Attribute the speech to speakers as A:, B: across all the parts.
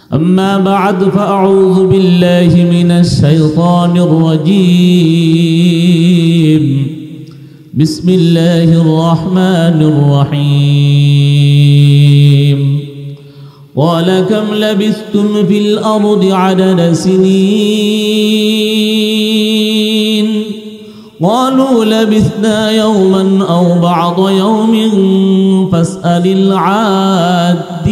A: أما بعد فأعوذ بالله من الشيطان الرجيم بسم الله الرحمن الرحيم قال كم لبثتم في الأرض عدد سنين قالوا لبثنا يوما أو بعض يوم فاسأل العادين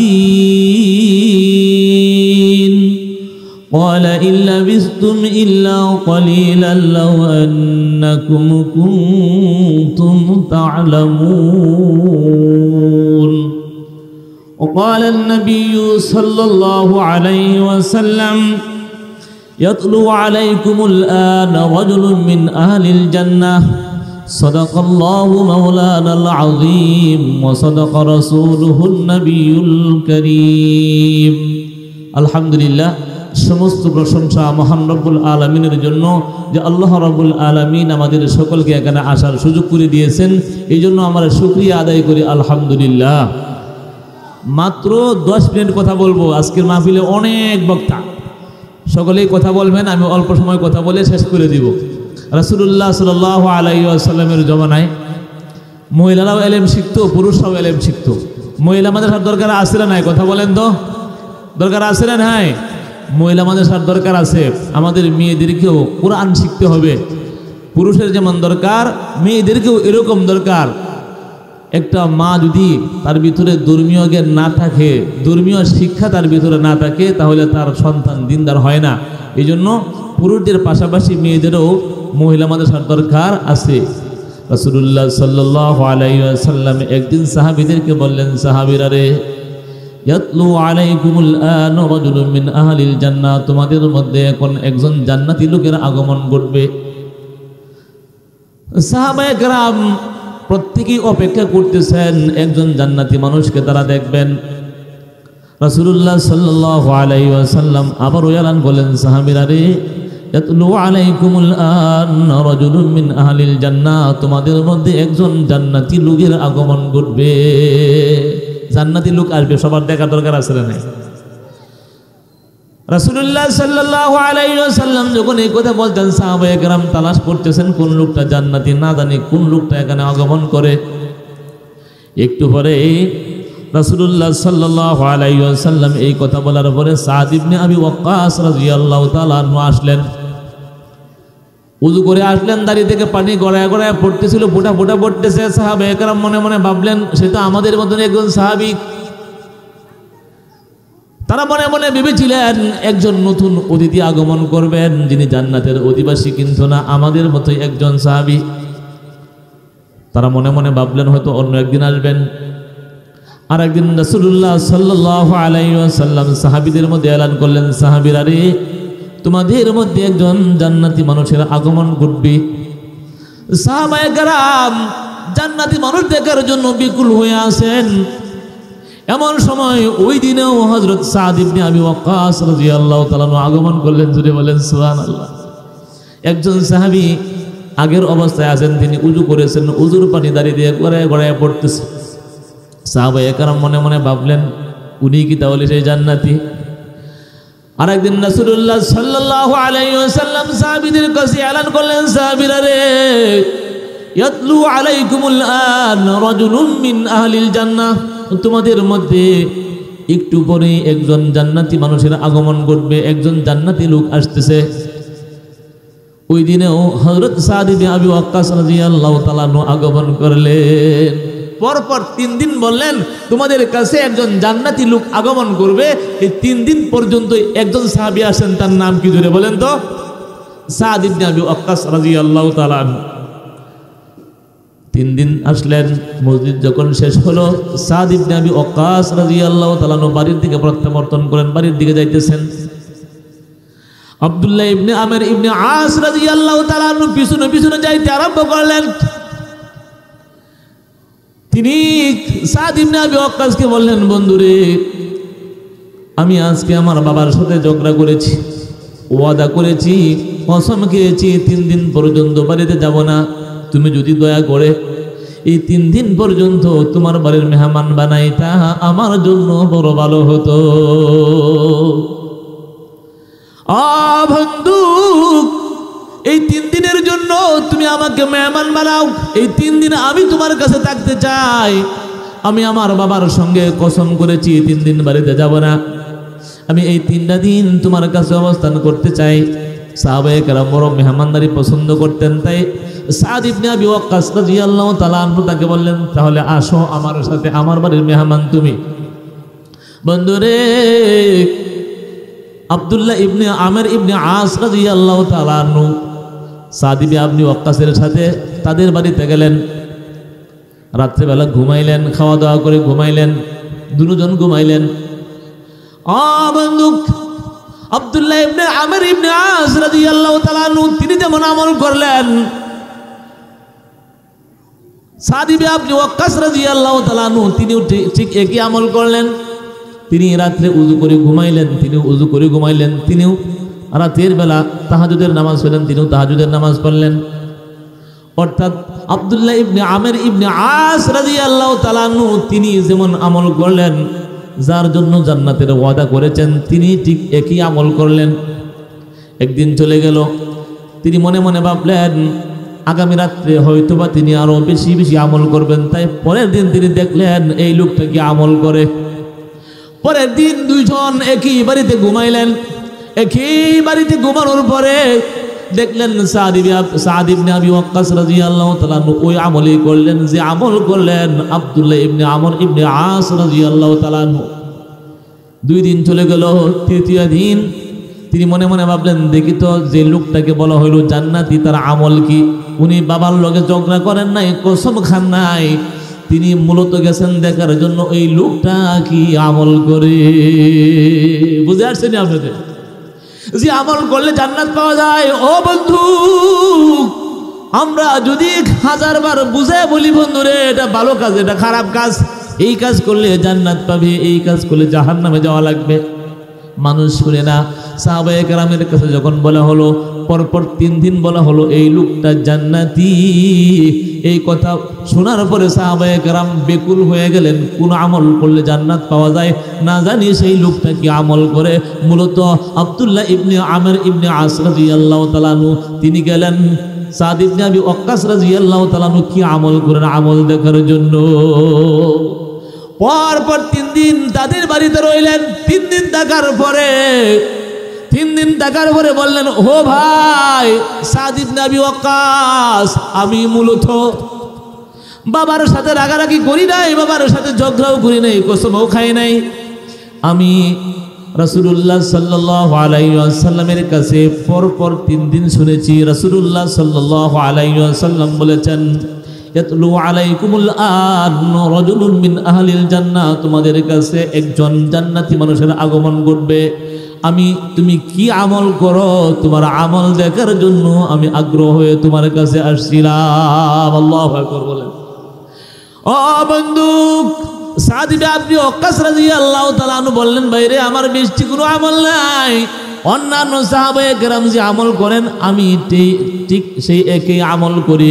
A: قال إن لبثتم إلا قليلا لو أنكم كنتم تعلمون وقال النبي صلى الله عليه وسلم يتلو عليكم الآن رجل من أهل الجنة صدق الله مولانا العظيم وصدق رسوله النبي الكريم الحمد لله সমস্ত প্রশংসা মহান রব্বুল আলামিনের জন্য যে আল্লাহ রব্বুল আলামিন আমাদের সকলকে এখানে আসার সুযোগ করে দিয়েছেন এই জন্য আমরা শুকরিয়া আদায় করি আলহামদুলিল্লাহ। মাত্র 10 মিনিট কথা বলবো। আজকের মাহফিলে অনেক বক্তা, সকলেই কথা বলবেন, আমি অল্প সময় কথা বলে শেষ করে দিব। রাসূলুল্লাহ সাল্লাল্লাহু আলাইহি ওয়াসাল্লামের জমানায় মহিলারাও ইলম শিখতো, পুরুষরাও ইলম শিখতো। মহিলা মাদ্রাসার দরকার আছে না নাই? কথা বলেন তো, দরকার আছে না নাই? মহিলা মাদ্রাসার দরকার আছে। আমাদের মেয়েদেরকেও কোরআন শিখতে হবে। পুরুষের যেমন দরকার, মেয়েদেরকেও এরকম দরকার। একটা মা যদি তার ভিতরে ধর্মীয় জ্ঞান না থাকে, ধর্মীয় শিক্ষা তার ভিতরে না থাকে, তাহলে তার সন্তান দিনদার হয় না। এই জন্য পুরুষদের পাশাপাশি মেয়েদেরও মহিলা মাদ্রাসার দরকার আছে। রাসূলুল্লাহ সাল্লাল্লাহু আলাইহি ওয়াসাল্লাম একদিন সাহাবীদেরকে বললেন, সাহাবীরা রে, ইয়াতলু আলাইকুমুল আন রাজুলুম মিন আহলিল জান্নাহ, তোমাদের মধ্যে এখন একজন জান্নাতি লোকের আগমন ঘটবে। সাহাবায়ে কেরাম প্রত্যেকেই অপেক্ষা করতেছেন, একজন জান্নাতি মানুষকে তারা দেখবেন। রাসূলুল্লাহ সাল্লাল্লাহু আলাইহি ওয়াসাল্লাম আবার এলান বলেন, সাহাবীরা রে, ইয়াতলু আলাইকুমুল আন রাজুলুম মিন আহলিল জান্নাহ, তোমাদের মধ্যে একজন জান্নাতি লোকের আগমন ঘটবে। জান্নাতি লোক আসবে, সবার দেখা দরকার আছে না? রাসূলুল্লাহ সাল্লাল্লাহু আলাইহি ওয়াসাল্লাম যখন এই কথা বলতেন, সাহাবায়ে কেরাম তালাশ করতেছেন কোন লোকটা জান্নাতি, না জানি কোন লোকটা এখানে আগমন করে। একটু পরে রাসূলুল্লাহ সাল্লাল্লাহু আলাইহি ওয়াসাল্লাম এই কথা বলার পরে সাদ ইবনে আবি ওয়াক্কাস রাদিয়াল্লাহু তাআলা আনহু আসলেন। উযু করে আসলেন, দাড়ি থেকে পানি গড়ায় গড়ায় পড়তেছিল, ফোঁটা ফোঁটা পড়তেছে। সাহাবায়ে কেরাম মনে মনে ভাবলেন, সে তো আমাদের মতন একজন সাহাবী। তারা মনে মনে ভেবেছিলেন একজন নতুন অতিথি আগমন করবেন, যিনি জান্নাতের অধিবাসী কিন্তু না, আমাদের মতোই একজন সাহাবী। তারা মনে মনে ভাবলেন হয়তো অন্য একদিন আসবেন। আর একদিন রাসূলুল্লাহ সাল্লাল্লাহু আলাইহি ওয়াসাল্লাম সাহাবীদের মধ্যে এলান করলেন, সাহাবীরা রে, তোমাদের মধ্যে একজন জান্নাতি মানুষের আগমন ঘটবে। সাহাবায়ে কেরাম জান্নাতি মানুষ দেখার জন্য বিকুল হয়ে আছেন। এমন সময় ওই দিনেও হযরত সাদ ইবনে আবি ওয়াক্কাস রাদিয়াল্লাহু তাআলা আগমন করলেন। জুড়ে বলেন সুবহানাল্লাহ। একজন সাহাবী আগের অবস্থায় আছেন, তিনি উযু করেছেন, উযুর পানি দাঁড়িয়ে দিয়ে গড়ায় গড়ায় পড়তেছে। সাহাবায়ে কেরাম মনে মনে ভাবলেন, উনি কি তাহলে সেই জান্নাতি? আর একদিন রাসূলুল্লাহ সাল্লাল্লাহু আলাইহি ওয়াসাল্লাম সাহাবীদের কাছে এলান করলেন, সাহাবীরা রে, ইয়াতলু আলাইকুমুল আন রাজুলুম মিন আহলিল জান্নাহ, তোমাদের মধ্যে একটু পরে একজন জান্নাতি মানুষের আগমন ঘটবে, একজন জান্নাতি লোক আসতেছে। ওই দিনেও হযরত সাদ ইবনে আবি ওয়াক্কাস রাদিয়াল্লাহু তাআলা আগমন করলেন। পরপর 3 দিন বললেন, তোমাদের কাছে একজন জান্নাতি লোক আগমন করবে। এই 3 দিন পর্যন্ত একজন সাহাবী আসেন, তার নাম কি জোরে বলেন তো? সাদ ইবনে আবি ওয়াক্কাস রাদিয়াল্লাহু তাআলা। 3 দিন আসলেন। মসজিদ যখন শেষ হলো, সাদ ইবনে আবি ওয়াক্কাস রাদিয়াল্লাহু তাআলা বাড়ির দিকে প্রত্যাবর্তন করেন, বাড়ির দিকে যাইতেছেন। আব্দুল্লাহ ইবনে আমির ইবনে আস রাদিয়াল্লাহু তাআলা পিছনে পিছনে যাইতে আরম্ভ করলেন। তিনি সাদ ইবনে আবি ওয়াক্কাসকে বললেন, বন্ধুরে, আমি আজকে আমার বাবার সাথে ঝগড়া করেছি, ওয়াদা করেছি, কসম খেয়েছি 3 দিন পর্যন্ত বাড়িতে যাব না। তুমি যদি দয়া করে এই 3 দিন পর্যন্ত তোমার বাড়ির মেহমান বানাইতা, আমার জন্য বড় ভালো হতো। বন্ধু, এই 3 দিনের জন্য তুমি আমাকে মেহমান বানাও, এই 3 দিন আমি তোমার কাছে থাকতে চাই। আমি আমার বাবার সঙ্গে কসম করেছি 3 দিন বাড়িতে যাব না, আমি এই 3টা দিন তোমার কাছে অবস্থান করতে চাই। সাহাবায়ে কেরাম বড় মেহমানদারি পছন্দ করতেন, তাই সাদ ইবনে আবি ওয়াক্কাস রাদিয়াল্লাহু তাআলা আনহু তাকে বললেন, তাহলে আসো আমার সাথে, আমার বাড়ির মেহমান তুমি। বন্ধুরে, আব্দুল্লাহ ইবনে আমের ইবনে আস রাদিয়াল্লাহু তাআলা আনহু সাদ ইবনে আবি ওয়াক্কাসের সাথে তাদের বাড়িতে গেলেন। রাত্রেবেলা ঘুমাইলেন, খাওয়া দাওয়া করে ঘুমাইলেন, দুজন ঘুমাইলেন। বন্ধু, আব্দুল্লাহ ইবনে আমের ইবনে আস রাদিয়াল্লাহু তাআলা আনহু তিনি যেমন আমল করলেন, সাদ ইবনে আবি ওয়াক্কাস রাদিয়াল্লাহু তাআলা আনহু তিনিও ঠিক একই আমল করলেন। তিনি রাত্রে উযু করে ঘুমাইলেন, তিনিও উযু করে ঘুমাইলেন। তিনিও রাতের বেলা তাহাজ্জুদের নামাজ পড়লেন, তিনিও তাহাজ্জুদের নামাজ পড়লেন। অর্থাৎ আব্দুল্লাহ ইবনে আমের ইবনে আস রাদিয়াল্লাহু তাআলা আনহু তিনি যেমন আমল করলেন, যার জন্য জান্নাতের ওয়াদা করেছেন, তিনি ঠিক একই আমল করলেন। একদিন চলে গেল, তিনি মনে মনে ভাবলেন আগামী রাত্রে হয়তোবা তিনি আরো বেশি বেশি আমল করবেন। তাই পরের দিন তিনি দেখলেন এই লোকটা কি আমল করে। পরের দিন দুইজন একই বাড়িতে ঘুমাইলেন। একই বাড়িতে ঘুমানোর পরে দেখলেন সাদ ইবনে আবি ওয়াক্কাস রাদিয়াল্লাহু তাআলা ওই আমলই করলেন যে আমল করলেন আব্দুল্লাহ ইবনে আমর ইবনে আস রাদিয়াল্লাহু তাআলা। 2 দিন চলে গেল। তৃতীয় দিন তিনি মনে মনে ভাবলেন, দেখি তো যে লোকটাকে বলা হইল জান্নাতি, তার আমল কি। উনি বাবার লগে ঝগড়া করেন নাই, কসম খান নাই, তিনি মূলত গেছেন দেখার জন্য এই লোকটা কি আমল করে। বুঝে আসছেন আপনাদের? যে আমল করলে জান্নাত পাওয়া যায়। ও বন্ধু, আমরা যদি 1000 বার বুঝে বলি বন্ধুরে এটা ভালো কাজ, এটা খারাপ কাজ, এই কাজ করলে জান্নাত পাবে, এই কাজ করলে জাহান্নামে যাওয়া লাগবে, মানুষ শুনে না। সাহাবায়ে কেরামের কাছে যখন বলা হলো, পরপর 3 দিন বলা হলো এই লোকটা জান্নাতি, এই কথা শোনার পরে সাহাবায়ে কেরাম বেকুল হয়ে গেলেন। কোন আমল করলে জান্নাত পাওয়া যায় না জানি সেই লোকটা কি আমল করে। মূলত আব্দুল্লাহ ইবনে আমের ইবনে আস রাদিয়াল্লাহু তাআলা আনহু তিনি গেলেন সাদ ইবনে আবি ওয়াক্কাস রাদিয়াল্লাহু তাআলা আনহু কি আমল করেন আমল দেখার জন্য। পরপর 3 দিন তাদের বাড়িতে রইলেন। 3 দিন থাকার পরে বললেন, ও ভাই সাদ ইবনে আবি ওয়াক্কাস, আমি মূলত বাবার সাথে রাগারাগি করি নাই, বাবার সাথে ঝগড়াও করি নাই, কসমও খাই নাই। আমি রাসূলুল্লাহ সাল্লাল্লাহু আলাইহি ওয়াসাল্লামের কাছে পরপর 3 দিন শুনেছি রাসূলুল্লাহ সাল্লাল্লাহু আলাইহি ওয়াসাল্লাম বলেছেন, ইয়াতলু আলাইকুমুল আন রাজুলুন মিন আহলিল জান্নাহ, তোমাদের কাছে একজন জান্নাতি মানুষের আগমন ঘটবে। তুমি কি আমল করো তোমার আমল দেখার জন্য আমি আগ্রহ হয়ে তোমার কাছে আসছিলাম। আল্লাহু আকবার বলেন। ও বন্ধু, সাদ ইবনে আবি ওয়াক্কাস রাদিয়াল্লাহু তাআলা আনহু বললেন, ভাইরে আমার বেশি কোনো আমল নাই, অন্যান্য সাহাবায়ে কেরাম যে আমল করেন আমি ঠিক সেই একই আমল করি।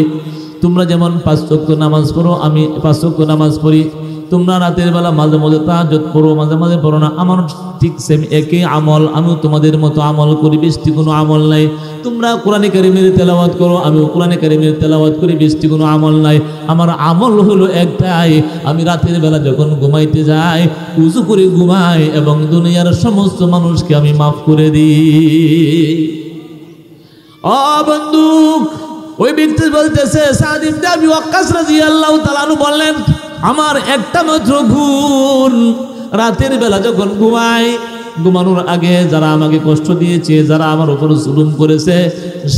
A: তোমরা যেমন 5 ওয়াক্ত নামাজ পড়ো, আমি 5 ওয়াক্ত নামাজ পড়ি। তোমরা রাতের বেলা মাঝে মাঝে তাহাজ্জুদ পড়ো, মাঝে মাঝে পড়ো না, আমার ঠিক সেম একই আমল, আমিও তোমাদের মতো আমল করি, বেশি কোনো আমল নাই। তোমরা কোরআনে কারীমের তেলাওয়াত করো, আমিও কোরআনে কারীমের তেলাওয়াত করি, বেশি কোনো আমল নাই। আমার আমল হলো একটাই, আমি রাতের বেলা যখন ঘুমাইতে যাই উযু করে ঘুমাই এবং দুনিয়ার সমস্ত মানুষকে আমি মাফ করে দিই। ও বন্ধু, ওই ব্যক্তি বলতেছে, সাদ ইবনে আবি ওয়াক্কাস রাদিয়াল্লাহু তাআলা আনহু বললেন, আমার একটা মাত্র গুণ, রাতের বেলা যখন ঘুমাই, ঘুমানোর আগে যারা আমাকে কষ্ট দিয়েছে, যারা আমার উপর জুলুম করেছে,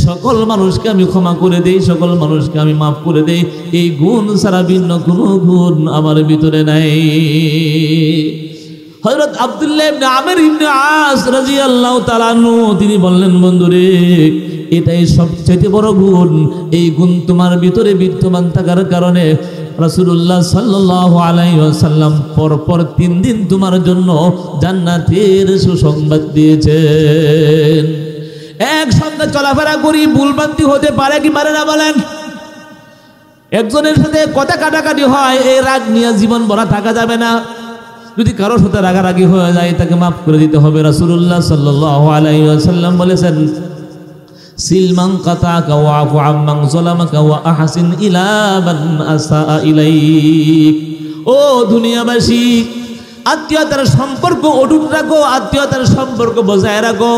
A: সকল মানুষকে আমি ক্ষমা করে দেই, সকল মানুষকে আমি মাফ করে দেই। এই গুণ ছাড়া ভিন্ন কোনো গুণ আমার ভিতরে নাই। হযরত আব্দুল্লাহ ইবনে আমর ইবনে আস রাদিয়াল্লাহু তাআলা আনহু তিনি বললেন, বন্ধুরে এটাই সবচেয়ে বড় গুণ। এই গুণ তোমার ভিতরে বিদ্যমান থাকার কারণে রাসূলুল্লাহ সাল্লাল্লাহু আলাইহি ওয়াসাল্লাম পরপর 3 দিন তোমার জন্য জান্নাতের সুসংবাদ দিয়েছেন। একসঙ্গে চলাফেরা করি, ভুলভ্রান্তি হতে পারে কি পারে না বলেন? একজনের সাথে কথা কাটাকাটি হয়, এই রাগ নিয়ে জীবন ভরা থাকা যাবে না। যদি কারোর সাথে রাগারাগি হয়ে যায় তাকে মাফ করে দিতে হবে। রাসূলুল্লাহ সাল্লাল্লাহু আলাইহি ওয়াসাল্লাম বলেছেন, সিলমান কাতাকা ওয়া আফু আম্মান যালামাকা ওয়া আহসিন ইলা মান আসা ইলাইক। ও দুনিয়াবাসী, আত্মীয়তার সম্পর্ক অটুট রাখো, আত্মীয়তার সম্পর্ক বজায় রাখো।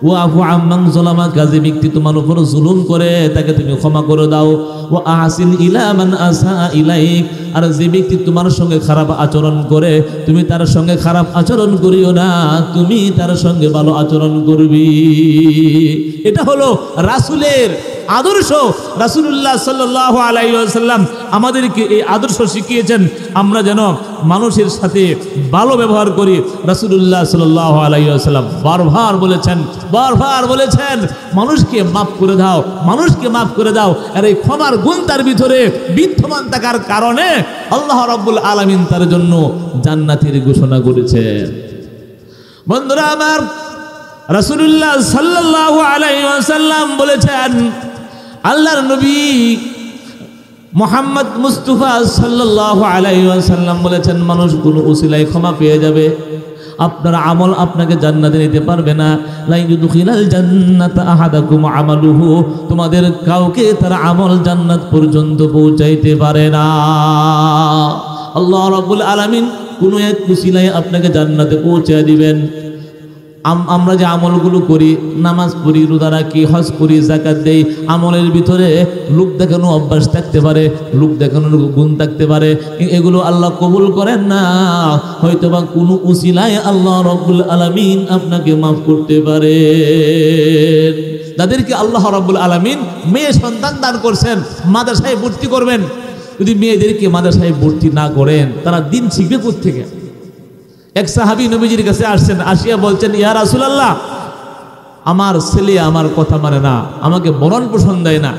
A: ও আফু আম্মান যালামাকা, যে ব্যক্তি তোমার উপর জুলুম করে তাকে তুমি ক্ষমা করে দাও। ও আহসিন ইলা মান আসা ইলাইক, আর যে ব্যক্তি তোমার সঙ্গে খারাপ আচরণ করে তুমি তার সঙ্গে খারাপ আচরণ করিও না, তুমি তার সঙ্গে ভালো আচরণ করবি। এটা হলো রাসূলের আদর্শ। রাসূলুল্লাহ সাল্লাল্লাহু আলাইহি ওয়াসাল্লাম আমাদেরকে এই আদর্শ শিখিয়েছেন, আমরা যেন মানুষের সাথে ভালো ব্যবহার করি। রাসূলুল্লাহ সাল্লাল্লাহু আলাইহি ওয়াসাল্লাম বারবার বলেছেন মানুষকে মাফ করে দাও, মানুষকে মাফ করে দাও। আর এই ক্ষমার গুণ তার ভিতরে বিদ্যমান থাকার কারণে আল্লাহ রাব্বুল আলামিন তার জন্য জান্নাতের ঘোষণা করেছেন। বন্ধুরা আমার, রাসূলুল্লাহ সাল্লাল্লাহু আলাইহি ওয়াসাল্লাম বলেছেন, আল্লাহর নবী মুহাম্মদ মুস্তাফা সাল্লাল্লাহু আলাইহি ওয়াসাল্লাম বলেছেন, মানুষ কোনো উসিলায় ক্ষমা পেয়ে যাবে, আপনার আমল আপনাকে জান্নাতে নিতে পারবে না। লা ইউদখিলাল জান্নাতা আহাদাকুম আমালুহু, তোমাদের কাউকে তার আমল জান্নাত পর্যন্ত পৌঁছাইতে পারে না। আল্লাহ রাব্বুল আলামিন কোনো এক উসিলায় আপনাকে জান্নাতে পৌঁছে দিবেন। আমরা যে আমলগুলো করি, নামাজ পড়ি, রোজা রাখি, হজ করি, যাকাত দেই, আমলের ভিতরে লোক দেখানো অভ্যাস থাকতে পারে, লোক দেখানোর গুণ থাকতে পারে, এগুলো আল্লাহ কবুল করেন না। হয়তোবা কোনো উসিলায় আল্লাহ রাব্বুল আলামিন আপনাকে মাফ করতে পারে। যাদেরকে আল্লাহ রাব্বুল আলামিন মেয়ে সন্তান দান করছেন, মাদ্রাসায় ভর্তি করবেন, যদি মেয়েদেরকে মাদ্রাসায় ভর্তি না করেন তারা দিন শিখবে কোত্থেকে? এক সাহাবী নবীজির কাছে আসছেন, আসিয়া বলছেন, ইয়া রাসূলুল্লাহ, আমার ছেলে আমার কথা মানে না, আমাকে ভরণ পোষণ দেয় না।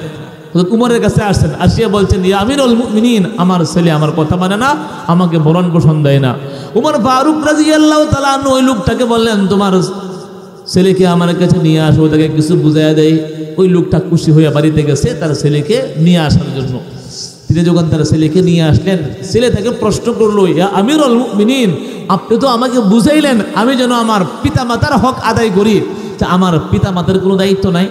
A: উমরের কাছে আসছেন, আসিয়া বলছেন, ইয়া আমিরুল মুমিনিন, আমার ছেলে আমার কথা মানে না, আমাকে ভরণ পোষণ দেয় না। উমর ফারুক রাদিয়াল্লাহু তাআলা আনহু ওই লোকটাকে বললেন, তোমার ছেলেকে আমার কাছে নিয়ে আসো, তাকে কিছু বুঝাইয়া দেয়। ওই লোকটা খুশি হয়ে বাড়িতে গেছে তার ছেলেকে নিয়ে আসার জন্য। তিনি যখন তার ছেলেকে নিয়ে আসলেন, ছেলে তাকে প্রশ্ন করলো, ইয়া আমিরুল মুমিনিন, আপনি তো আমাকে বুঝাইলেন আমি যেন আমার পিতা মাতার হক আদায় করি, তা আমার পিতা মাতার কোনো দায়িত্ব নাই?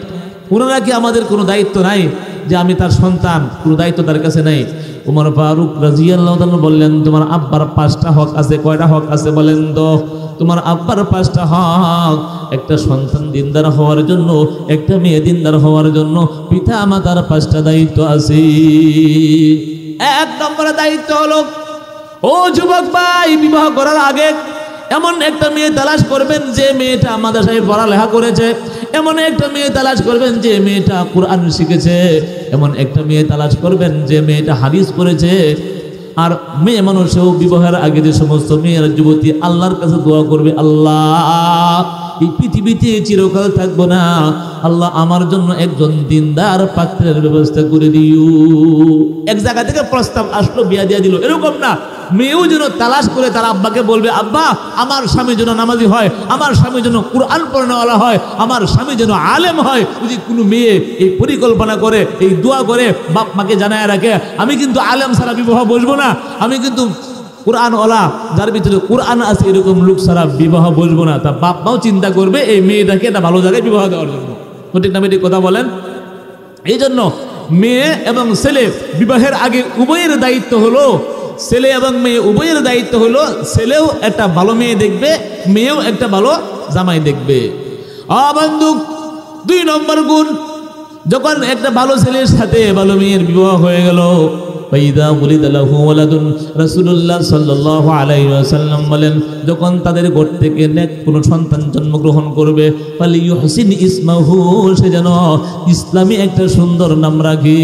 A: ওনারা কি আমাদের কোনো দায়িত্ব নাই যে আমি তার সন্তান, কোনো দায়িত্ব তার কাছে নাই? উমর ফারুক রাদিয়াল্লাহু তাআলা বললেন, তোমার আব্বার 5টা হক আছে। কয়টা হক আছে বলেন তো? তোমার আব্বার 5টা হক। একটা সন্তান দিনদার হওয়ার জন্য, একটা মেয়ে দিনদার হওয়ার জন্য পিতা মাতার 5টা দায়িত্ব আছে। 1 নম্বরের দায়িত্ব হলো, ও যুবক ভাই, বিবাহ করার আগে এমন একটা মেয়ে তালাশ করবেন যে মেয়েটা মাদ্রাসায় পড়ালেখা করেছে, এমন একটা মেয়ে তালাশ করবেন যে মেয়েটা কোরআন শিখেছে, এমন একটা মেয়ে তালাশ করবেন যে মেয়েটা হাদিস পড়েছে। আর মেয়ে মানুষও বিবাহের আগে যে সমস্ত মেয়ের যুবতী আল্লাহর কাছে দোয়া করবে, আল্লাহ এই পৃথিবীতে চিরকাল থাকবো না, আল্লাহ আমার জন্য একজন দিনদার পাত্রের ব্যবস্থা করে দিও। এক জায়গা থেকে প্রস্তাব আসলো, বিয়া দিয়া দিল, এরকম না। মেয়েও যেন তালাশ করে তার আব্বাকে বলবে, আব্বা আমার স্বামী যেন নামাজি হয়, আমার স্বামী যেন কোরআন পড়নেওয়ালা হয়, আমার স্বামী যেন আলেম হয়। যদি কোনো মেয়ে এই পরিকল্পনা করে, এই দোয়া করে, বাপ মাকে জানায় রাখে, আমি কিন্তু আলেম ছাড়া বিবাহ বসবো না, আমি কিন্তু কোরআনওয়ালা যার ভিতরে কোরআন আছে এরকম লোক ছাড়া বিবাহ বসবো না, তা বাপ মাও চিন্তা করবে এই মেয়েটাকে একটা ভালো জায়গায় বিবাহ দেওয়ার জন্য। ঠিক না বেঠিক কথা বলেন? এই জন্য মেয়ে এবং ছেলে বিবাহের আগে উভয়ের দায়িত্ব হলো, ছেলে এবং মেয়ে উভয়ের দায়িত্ব হলো, ছেলেও একটা ভালো মেয়ে দেখবে, মেয়েও একটা ভালো জামাই দেখবে। বন্ধু, 2 নম্বর গুণ, যখন একটা ভালো ছেলের সাথে ভালো মেয়ের বিবাহ হয়ে গেল, রাসূলুল্লাহ সাল্লাল্লাহু আলাইহি ওয়াসাল্লাম বলেন, যখন তাদের ঘর থেকে নেক কোনো সন্তান জন্মগ্রহণ করবে, ফালিয়ুহসিন ইসমাহু, সে যেন ইসলামী একটা সুন্দর নাম রাখে।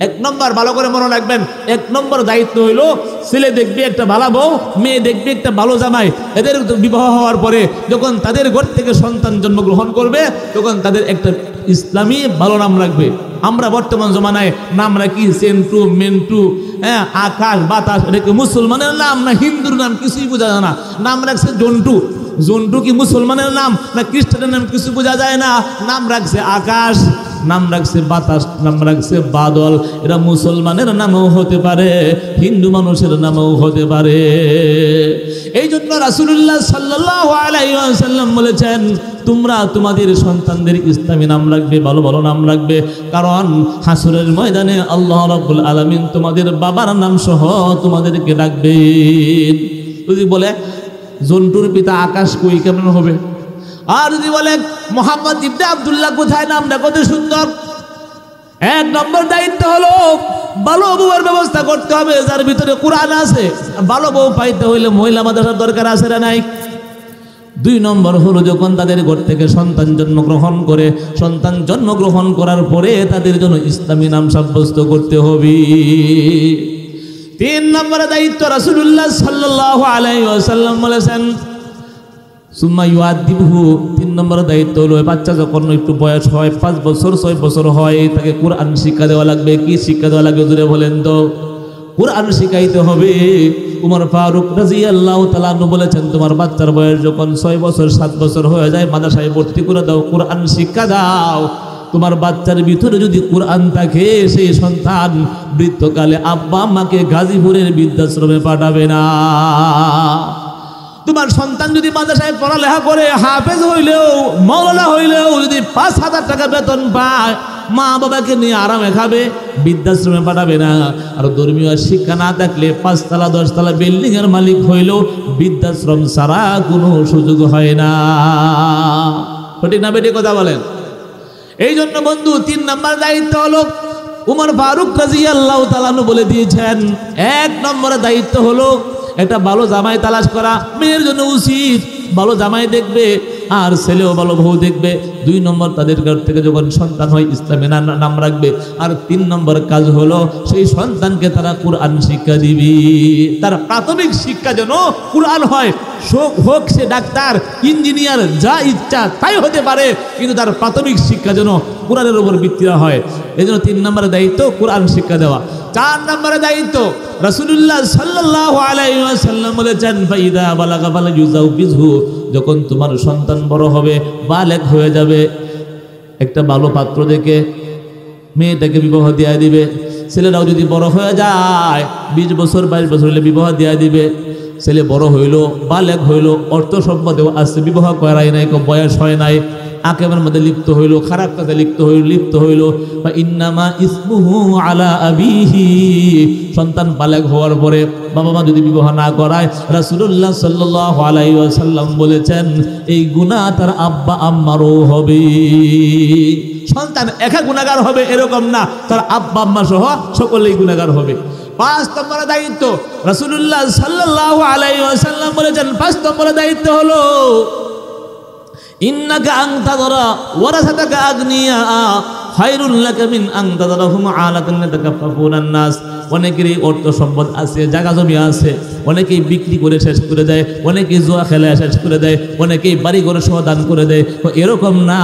A: 1 নম্বর ভালো করে মনে রাখবেন, 1 নম্বর দায়িত্ব হইল ছেলে দেখবে একটা ভালো বউ, মেয়ে দেখবে একটা ভালো জামাই। এদের বিবাহ হওয়ার পরে যখন তাদের ঘর থেকে সন্তান জন্মগ্রহণ করবে, তখন তাদের একটা ইসলামী ভালো নাম রাখবে। আমরা বর্তমান জমানায় নাম রাখি সেন্টু, মেন্টু, হ্যাঁ, আকাশ, বাতাস। এটা কি মুসলমানের নাম না হিন্দুর নাম? কিছুই বোঝা যায় না। নাম রাখছে জন্টু। জন্টু কি মুসলমানের নাম না খ্রিস্টানের নাম? কিছু বোঝা যায় না। নাম রাখছে আকাশ। নাম রাখছে বাতাস, নাম রাখছে বাদল। এরা মুসলমানের নামও হতে পারে, হিন্দু মানুষের নামও হতে পারে। এই জন্য রাসূলুল্লাহ সাল্লাল্লাহু আলাইহি ওয়াসাল্লাম বলেছেন, তোমরা তোমাদের সন্তানদের ইসলামী নাম রাখবে, ভালো ভালো নাম রাখবে, কারণ হাসরের ময়দানে আল্লাহ রাব্বুল আলামিন তোমাদের বাবার নাম সহ তোমাদেরকে ডাকবেন। যদি বলে জন্টুর পিতা আকাশ কই, কেমন হবে? আর যদি বলে মোহাম্মদ ইবনে আব্দুল্লাহ কোথায়, নামটা কত সুন্দর। এক নম্বর দায়িত্ব হলো ভালো বউয়ের ব্যবস্থা করতে হবে, যার ভিতরে কোরআন আছে। ভালো বউ পাইতে হইলে মহিলা মাদ্রাসার দরকার আছে না নাই? 2 নম্বর হলো যখন তাদের ঘর থেকে সন্তান জন্মগ্রহণ করে, সন্তান জন্মগ্রহণ করার পরে তাদের জন্য ইসলামী নাম সাব্যস্ত করতে হবে। 3 নম্বরে দায়িত্ব রাসূলুল্লাহ সাল্লাল্লাহু আলাইহি ওয়াসাল্লাম বলেছেন সুম্মা ইউআদিবহু। 3 নম্বর দায়িত্ব হলো বাচ্চা যখন একটু বয়স হয়, 5 বছর 6 বছর হয়, তাকে কোরআন শিক্ষা দেওয়া লাগবে। কি শিক্ষা দেওয়া লাগবে জুড়ে বলেন তো? কোরআন শিখাইতে হবে। উমর ফারুক রাদিয়াল্লাহু তাআলা আনহু বলেছেন, তোমার বাচ্চার বয়স যখন 6 বছর 7 বছর হয়ে যায়, মাদ্রাসায় ভর্তি করে দাও, কোরআন শিক্ষা দাও। তোমার বাচ্চার ভিতরে যদি কোরআন থাকে, সেই সন্তান বৃদ্ধকালে আব্বা আম্মাকে গাজীপুরের বৃদ্ধাশ্রমে পাঠাবে না। তোমার সন্তান যদি মাদ্রাসায় পড়ালেখা করে, হাফেজ হইলেও মাওলানা হইলেও যদি 5,000 টাকা বেতন পায়, মা বাবাকে নিয়ে আরামে খাবে, বৃদ্ধাশ্রমে পাঠাবে না। আর ধর্মীয় শিক্ষা না থাকলে 5 তলা 10 তলা বিল্ডিং এর মালিক হইলেও বৃদ্ধাশ্রম ছাড়া কোনো সুযোগ হয় না। সঠিক না বেটি কথা বলেন? এই জন্য বন্ধু 3 নম্বর দায়িত্ব হলো উমর ফারুক রাদিয়াল্লাহু তাআলা আনহু বলে দিয়েছেন, 1 নম্বরের দায়িত্ব হলো একটা ভালো জামাই তালাশ করা। মেয়ের জন্য উচিত ভালো জামাই দেখবে, আর ছেলেও ভালো বউ দেখবে। 2 নম্বর তাদের ঘর থেকে যখন সন্তান হয় ইসলামে নাম রাখবে। আর 3 নম্বর কাজ হলো সেই সন্তানকে তারা কোরআন শিক্ষা দিবে। তার প্রাথমিক শিক্ষা যেন কোরআন হয়। হোক সে ডাক্তার, ইঞ্জিনিয়ার, যা ইচ্ছা তাই হতে পারে, কিন্তু তার প্রাথমিক শিক্ষা যেন কোরআনের উপর ভিত্তিতে হয়। এই জন্য 3 নম্বরের দায়িত্ব কোরআন শিক্ষা দেওয়া। 4 নম্বরের দায়িত্ব রাসূলুল্লাহ সাল্লাল্লাহু আলাইহি ওয়াসাল্লাম বলেছেন, ফাইদা বালাগা ফালাইউযাউবিজহু। যখন তোমার সন্তান বড় হবে, বালেগ হয়ে যাবে, একটা ভালো পাত্র দেখে মেয়েটাকে বিবাহ দিয়ে দিবে। ছেলেরাও যদি বড় হয়ে যায়, 20 বছর 22 বছর হলে বিবাহ দিয়ে দিবে। ছেলে বড় হইল, বালেগ হইল, অর্থ সম্পদেও আসছে, বিবাহ করাই নাই, বয়স হয় নাই, আকিমের মধ্যে লিপ্ত হইল, খারাপ কাজে লিপ্ত হইল, বা ইন্নামা ইসমুহু আলা আবিহি। সন্তান বালেগ হওয়ার পরে বাবা মা যদি বিবাহ না করায়, রাসূলুল্লাহ সাল্লাল্লাহু আলাইহি ওয়াসাল্লাম বলেছেন এই গুনাহ তার আব্বা আম্মারও হবে। সন্তান একা গুনাহগার হবে এরকম না, তার আব্বা আম্মা সহ সকলেই গুনাহগার হবে। 5 নম্বর দায়িত্ব রাসূলুল্লাহ সাল্লাল্লাহু আলাইহি ওয়াসাল্লাম বলেছেন, 5 নম্বর দায়িত্ব হলো ইন্নাকা আনতাদরা ওয়ারাসাতাকা আগনিয়া খায়রুল লাকা মিন আনতাদরাহুম আলাতান ইয়াতাকাফফুনান নাস। অনেকেরই অর্থ সম্পদ আছে, জায়গা জমি আছে, অনেকেই বিক্রি করে শেষ করে দেয়, অনেকেই জুয়া খেলা শেষ করে দেয়, অনেকেই বাড়ি ঘর সহ দান করে দেয়। এরকম না,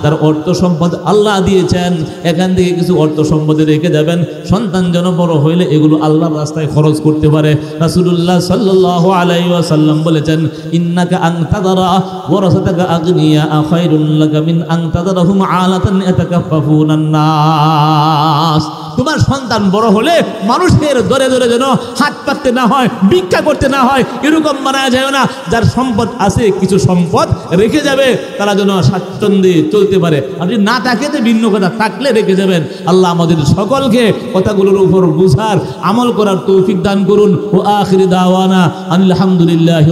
A: তার অর্থ সম্পদ আল্লাহ দিয়েছেন, এখান থেকে কিছু অর্থ সম্পদে রেখে যাবেন, সন্তান যেন বড় হইলে এগুলো আল্লাহর রাস্তায় খরচ করতে পারে। রাসূলুল্লাহ সাল্লাল্লাহু আলাইহি ওয়াসাল্লাম বলেছেন, ইন্নাকা আনতাদরা ওয়ারাসাতাকা আগনিয়া খায়রুল লাকা মিন আনতাদরাহুম আলাতান ইয়াতাকাফফুনান নাস। তোমার সন্তান বড় হলে মানুষের দরে দরে যেন হাত পাততে না হয়, ভিক্ষা করতে না হয়, এরকম মানা যায় না। যার সম্পদ আছে, কিছু সম্পদ রেখে যাবে, তারা যেন স্বাচ্ছন্দ্যে চলতে পারে। আপনি না থাকে তো ভিন্ন কথা, থাকলে রেখে যাবেন। আল্লাহ আমাদের সকলকে কথাগুলোর উপর বুঝার, আমল করার তৌফিক দান করুন। ও আখিরি দাওয়ানা আলহামদুলিল্লাহ।